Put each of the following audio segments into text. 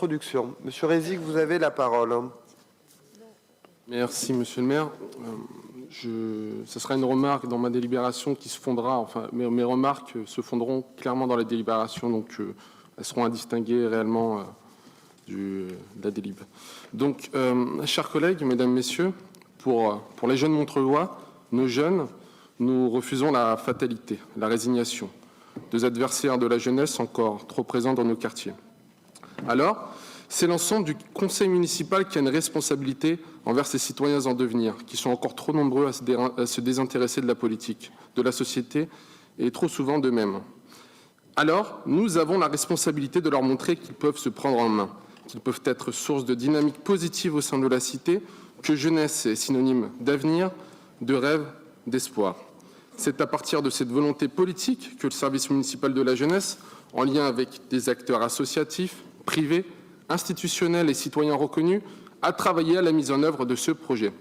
Introduction. Monsieur Rézic, vous avez la parole. Merci, Monsieur le maire. Ce sera une remarque dans ma délibération qui se fondera, enfin, mes remarques se fonderont clairement dans la délibération, donc elles seront indistinguées réellement de la délib. Donc, chers collègues, mesdames, messieurs, pour les jeunes montreuillois, nos jeunes, nous refusons la fatalité, la résignation, deux adversaires de la jeunesse encore trop présents dans nos quartiers. Alors, c'est l'ensemble du conseil municipal qui a une responsabilité envers ces citoyens en devenir, qui sont encore trop nombreux à se désintéresser de la politique, de la société et trop souvent d'eux-mêmes. Alors, nous avons la responsabilité de leur montrer qu'ils peuvent se prendre en main, qu'ils peuvent être source de dynamique positive au sein de la cité, que jeunesse est synonyme d'avenir, de rêve, d'espoir. C'est à partir de cette volonté politique que le service municipal de la jeunesse, en lien avec des acteurs associatifs, privés, institutionnels et citoyens reconnus, a travaillé à la mise en œuvre de ce projet.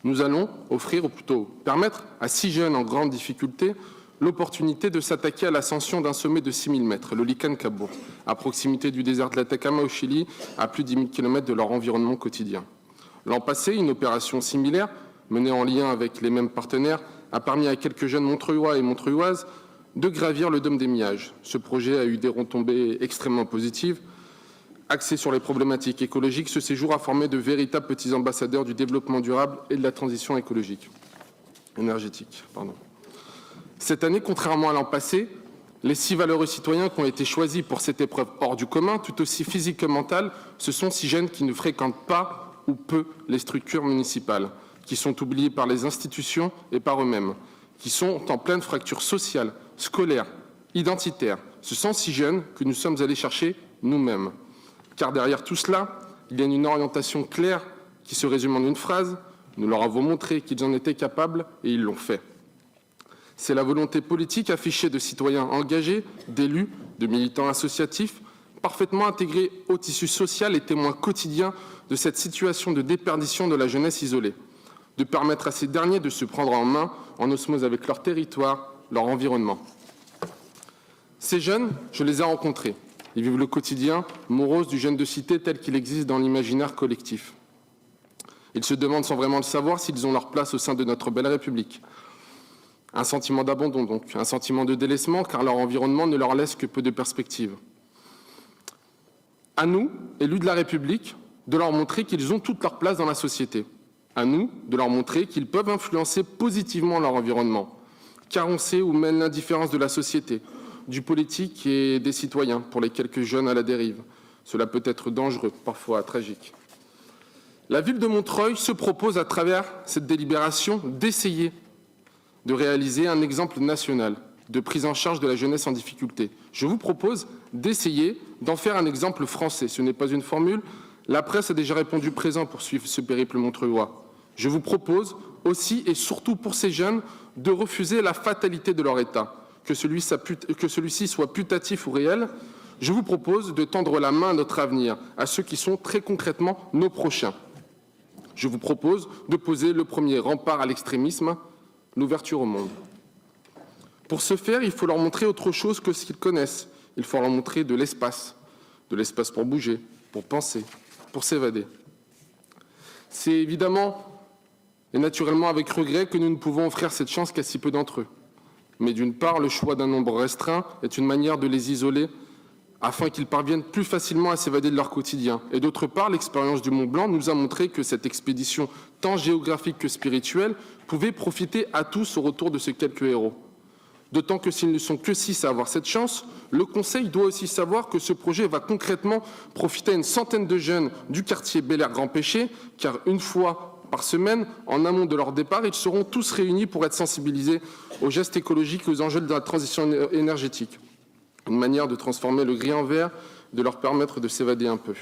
Nous allons offrir, ou plutôt permettre, à 6 jeunes en grande difficulté, l'opportunité de s'attaquer à l'ascension d'un sommet de 6 000 mètres, le Lican Cabo, à proximité du désert de l'Atacama au Chili, à plus de 10 000 km de leur environnement quotidien. L'an passé, une opération similaire, menée en lien avec les mêmes partenaires, a permis à quelques jeunes montreuillois et montreuilloises de gravir le dôme des Millages. Ce projet a eu des retombées extrêmement positives. Axé sur les problématiques écologiques, ce séjour a formé de véritables petits ambassadeurs du développement durable et de la transition énergétique. Cette année, contrairement à l'an passé, les 6 valeureux citoyens qui ont été choisis pour cette épreuve hors du commun, tout aussi physique que mentale, ce sont 6 jeunes qui ne fréquentent pas ou peu les structures municipales, qui sont oubliés par les institutions et par eux-mêmes, qui sont en pleine fracture sociale, scolaire, identitaire. Ce sont 6 jeunes que nous sommes allés chercher nous-mêmes. Car derrière tout cela, il y a une orientation claire qui se résume en une phrase. Nous leur avons montré qu'ils en étaient capables et ils l'ont fait. C'est la volonté politique affichée de citoyens engagés, d'élus, de militants associatifs, parfaitement intégrés au tissu social et témoins quotidiens de cette situation de déperdition de la jeunesse isolée, de permettre à ces derniers de se prendre en main en osmose avec leur territoire, leur environnement. Ces jeunes, je les ai rencontrés. Ils vivent le quotidien morose du jeune de cité tel qu'il existe dans l'imaginaire collectif. Ils se demandent sans vraiment le savoir s'ils ont leur place au sein de notre belle République. Un sentiment d'abandon donc, un sentiment de délaissement car leur environnement ne leur laisse que peu de perspectives. À nous, élus de la République, de leur montrer qu'ils ont toute leur place dans la société. À nous, de leur montrer qu'ils peuvent influencer positivement leur environnement. Car on sait où mène l'indifférence de la société, du politique et des citoyens pour les quelques jeunes à la dérive. Cela peut être dangereux, parfois tragique. La ville de Montreuil se propose à travers cette délibération d'essayer de réaliser un exemple national de prise en charge de la jeunesse en difficulté. Je vous propose d'essayer d'en faire un exemple français. Ce n'est pas une formule. La presse a déjà répondu présent pour suivre ce périple montreuillois. Je vous propose aussi et surtout pour ces jeunes de refuser la fatalité de leur état. Que celui-ci soit putatif ou réel, je vous propose de tendre la main à notre avenir, à ceux qui sont très concrètement nos prochains. Je vous propose de poser le premier rempart à l'extrémisme, l'ouverture au monde. Pour ce faire, il faut leur montrer autre chose que ce qu'ils connaissent. Il faut leur montrer de l'espace pour bouger, pour penser, pour s'évader. C'est évidemment et naturellement avec regret que nous ne pouvons offrir cette chance qu'à si peu d'entre eux. Mais d'une part, le choix d'un nombre restreint est une manière de les isoler afin qu'ils parviennent plus facilement à s'évader de leur quotidien. Et d'autre part, l'expérience du Mont Blanc nous a montré que cette expédition, tant géographique que spirituelle, pouvait profiter à tous au retour de ces quelques héros. D'autant que s'ils ne sont que 6 à avoir cette chance, le Conseil doit aussi savoir que ce projet va concrètement profiter à une centaine de jeunes du quartier Bel-Air-Grand Péché, car une fois par semaine, en amont de leur départ, ils seront tous réunis pour être sensibilisés aux gestes écologiques et aux enjeux de la transition énergétique. Une manière de transformer le gris en vert, de leur permettre de s'évader un peu.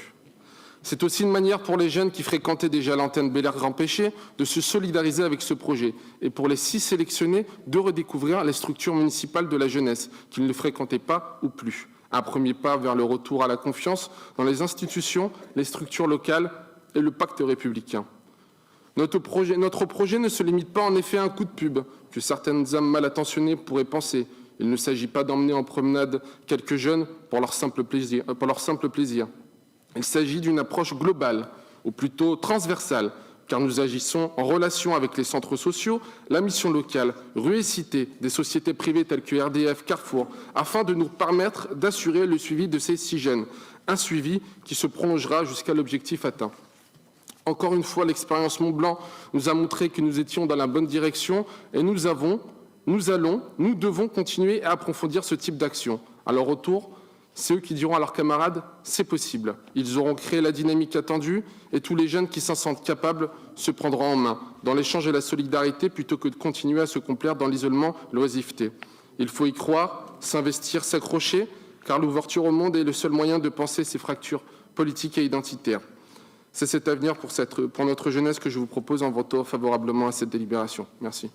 C'est aussi une manière pour les jeunes qui fréquentaient déjà l'antenne Bel-Air Grand Péché de se solidariser avec ce projet et pour les 6 sélectionnés de redécouvrir les structures municipales de la jeunesse qu'ils ne fréquentaient pas ou plus. Un premier pas vers le retour à la confiance dans les institutions, les structures locales et le pacte républicain. Notre projet ne se limite pas en effet à un coup de pub que certaines âmes mal attentionnées pourraient penser. Il ne s'agit pas d'emmener en promenade quelques jeunes pour leur simple plaisir. Il s'agit d'une approche globale, ou plutôt transversale, car nous agissons en relation avec les centres sociaux, la mission locale, rues et cités, des sociétés privées telles que RDF, Carrefour, afin de nous permettre d'assurer le suivi de ces 6 jeunes, un suivi qui se prolongera jusqu'à l'objectif atteint. Encore une fois, l'expérience Mont-Blanc nous a montré que nous étions dans la bonne direction et nous devons continuer à approfondir ce type d'action. À leur retour, c'est eux qui diront à leurs camarades « c'est possible ». Ils auront créé la dynamique attendue et tous les jeunes qui s'en sentent capables se prendront en main dans l'échange et la solidarité plutôt que de continuer à se complaire dans l'isolement, l'oisiveté. Il faut y croire, s'investir, s'accrocher, car l'ouverture au monde est le seul moyen de penser ces fractures politiques et identitaires. C'est cet avenir pour notre jeunesse que je vous propose en votant favorablement à cette délibération. Merci.